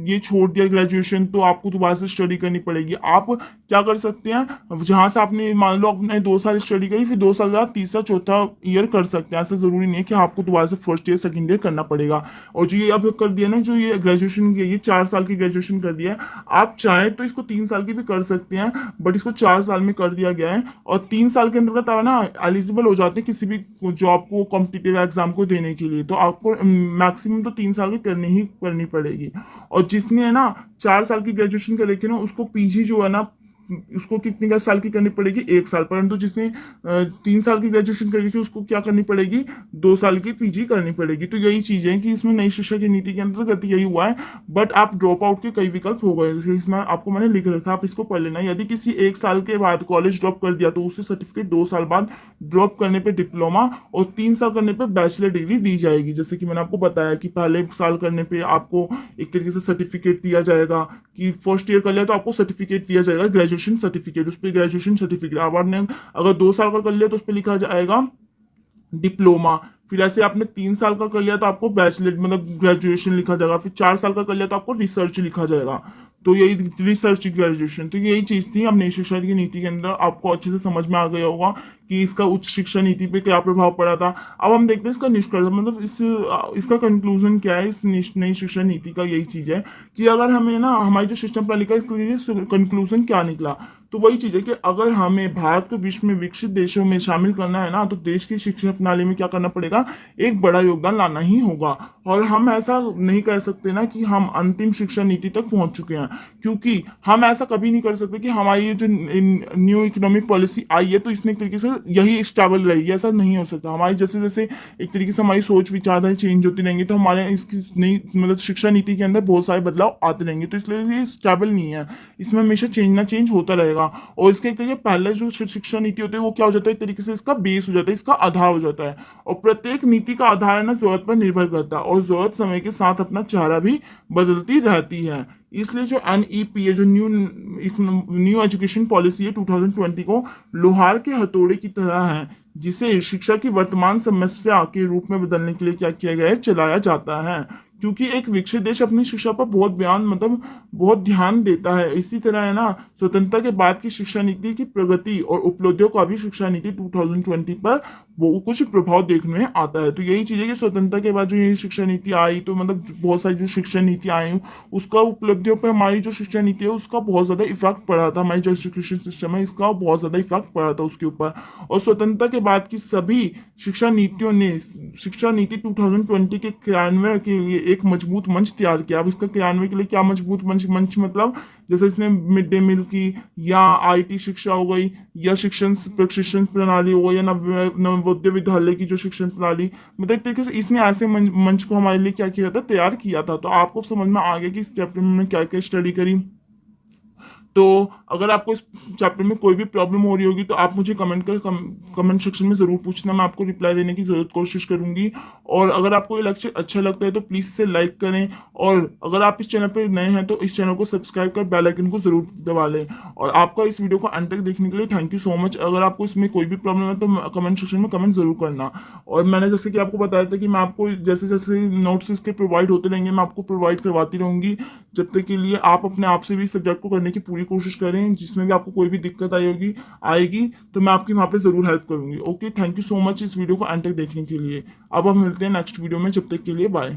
ये छोड़ दिया ग्रेजुएशन तो आपको दोबारा से स्टडी करनी पड़ेगी। आप क्या कर सकते हैं, जहां से आपने मान लो आपने 2 साल स्टडी करी फिर 2 साल बाद तीसरा चौथा ईयर कर सकते हैं। ऐसा जरूरी नहीं है कि आपको दोबारा से फर्स्ट ईयर सेकेंड ईयर करना पड़ेगा। और जो ये अब कर दिया ना, जो ये ग्रेजुएशन की ये 4 साल की ग्रेजुएशन कर दिया है, आप चाहें तो इसको 3 साल की भी कर सकते हैं, बट इसको 4 साल में कर दिया गया है। और 3 साल के अंतर्गत आप ना एलिजिबल हो जाते हैं किसी भी जॉब को कॉम्पिटिटिव एग्जाम को देने के लिए। तो आपको मैक्सिमम तो 3 साल की करनी पड़ेगी। और जिसने है ना 4 साल की ग्रेजुएशन कर रखी है ना उसको पीजी जो है ना उसको कितनी का साल की करनी पड़ेगी, 1 साल। परंतु जिसने 3 साल की ग्रेजुएशन करी थी उसको क्या करनी पड़ेगी, 2 साल की पीजी करनी पड़ेगी। तो यही चीजें हैं कि इसमें नई शिक्षा की नीति के अंतर्गत यही हुआ है। बट आप ड्रॉप आउट के कई विकल्प हो गए, जैसे इसमें आपको मैंने लिख रखा, आप इसको पढ़ लेना। यदि किसी 1 साल के बाद कॉलेज ड्रॉप कर दिया तो उसे सर्टिफिकेट 2 साल बाद ड्रॉप करने पे डिप्लोमा और 3 साल करने पे बैचलर डिग्री दी जाएगी। जैसे कि मैंने आपको बताया कि पहले साल करने पे आपको एक तरीके से सर्टिफिकेट दिया जाएगा, कि फर्स्ट ईयर कर लिया तो आपको सर्टिफिकेट दिया जाएगा, ग्रेजुएशन सर्टिफिकेट, उस पर ग्रेजुएशन सर्टिफिकेट। अब आपने अगर 2 साल का कर लिया तो उस पर लिखा जाएगा डिप्लोमा। फिर ऐसे आपने 3 साल का कर लिया तो आपको बैचलर मतलब ग्रेजुएशन लिखा जाएगा। फिर 4 साल का कर लिया तो आपको रिसर्च लिखा जाएगा। तो यही रिसर्च ग्रेजुएशन, तो यही चीज थी। अब नई शिक्षा की नीति के अंदर आपको अच्छे से समझ में आ गया होगा कि इसका उच्च शिक्षा नीति पे क्या प्रभाव पड़ा था। अब हम देखते हैं इसका निष्कर्ष, मतलब इसका कंक्लूजन क्या है इस नई शिक्षा नीति का। यही चीज है कि अगर हमें ना हमारी जो शिक्षा प्रणाली का इसका कंक्लूजन क्या निकला, तो वही चीज़ है कि अगर हमें भारत को विश्व में विकसित देशों में शामिल करना है ना, तो देश की शिक्षा प्रणाली में क्या करना पड़ेगा, एक बड़ा योगदान लाना ही होगा। और हम ऐसा नहीं कह सकते ना कि हम अंतिम शिक्षा नीति तक पहुंच चुके हैं, क्योंकि हम ऐसा कभी नहीं कर सकते कि हमारी ये जो न्यू इकोनॉमिक पॉलिसी आई है तो इसने एक तरीके से यही स्टेबल रहेगी, ऐसा नहीं हो सकता। हमारी जैसे जैसे एक तरीके से हमारी सोच विचारधारा चेंज होती रहेंगी, तो हमारे इसकी नई मतलब शिक्षा नीति के अंदर बहुत सारे बदलाव आते रहेंगे, तो इसलिए ये स्टेबल नहीं है, इसमें हमेशा चेंज ना चेंज होता रहेगा। और इसके एक तरीके पहले जो शिक्षा नीति होती है वो क्या हो जाता है, एक तरीके से इसका बेस हो जाता है, इसका आधार हो जाता है। और प्रत्येक नीति का आधार है ना जरूरत पर निर्भर करता है, और जरूरत समय के साथ अपना चेहरा भी बदलती रहती है। इसलिए जो एनईपी है, जो न्यू एजुकेशन पॉलिसी है 2020 को लोहार के हथौड़े की तरह है, जिसे शिक्षा की वर्तमान समस्या के रूप में बदलने के लिए क्या किया गया है, चलाया जाता है। क्योंकि एक विकसित देश अपनी शिक्षा पर बहुत बयान मतलब बहुत ध्यान देता है। इसी तरह है ना, स्वतंत्रता के बाद की शिक्षा नीति की प्रगति और उपलब्धियों का भी शिक्षा नीति 2020 पर वो कुछ प्रभाव देखने में आता है। तो यही चीज़ है कि स्वतंत्रता के बाद जो ये शिक्षा नीति आई, तो मतलब बहुत सारी जो शिक्षा नीति आई उसका उपलब्धियों पर हमारी जो शिक्षा नीति है उसका बहुत ज़्यादा इफेक्ट पड़ा था, हमारी जो एजुकेशन सिस्टम है इसका बहुत ज़्यादा इफेक्ट पड़ा था उसके ऊपर। और स्वतंत्रता के बाद की सभी शिक्षा नीतियों ने शिक्षा नीति 2020 के क्रियान्वयन के लिए एक मजबूत मंच तैयार किया। अब इसका क्रियान्वयन के लिए क्या मजबूत मंच मंच मतलब जैसे इसने मिड डे मील की, या आईटी शिक्षा हो गई, या शिक्षण प्रशिक्षण प्रणाली हो गई, या नवोदय विद्यालय की जो शिक्षण प्रणाली, मतलब एक तरीके से इसने ऐसे मंच को हमारे लिए क्या किया था, तैयार किया था। तो आपको समझ में आ गया कि इस चैप्टर में क्या क्या स्टडी करी। तो अगर आपको इस चैप्टर में कोई भी प्रॉब्लम हो रही होगी तो आप मुझे कमेंट सेक्शन में ज़रूर पूछना, मैं आपको रिप्लाई देने की जरूर कोशिश करूंगी। और अगर आपको ये लेक्चर अच्छा लगता है तो प्लीज़ इसे लाइक करें, और अगर आप इस चैनल पर नए हैं तो इस चैनल को सब्सक्राइब कर बेल आइकन को जरूर दबा लें। और आपका इस वीडियो को अंत तक देखने के लिए थैंक यू सो मच। अगर आपको इसमें कोई भी प्रॉब्लम है तो कमेंट सेक्शन में कमेंट जरूर करना। और मैंने जैसे कि आपको बताया था कि मैं आपको जैसे जैसे नोट्स इसके प्रोवाइड होते रहेंगे मैं आपको प्रोवाइड करवाती रहूंगी, जब तक के लिए आप अपने आप से भी इस सब्जेक्ट को करने की पूरी कोशिश करें। जिसमें भी आपको कोई भी दिक्कत आएगी तो मैं आपकी वहां पे जरूर हेल्प करूंगी। Okay, thank you so much इस वीडियो को अंत तक देखने के लिए। अब हम मिलते हैं नेक्स्ट वीडियो में, जब तक के लिए बाय।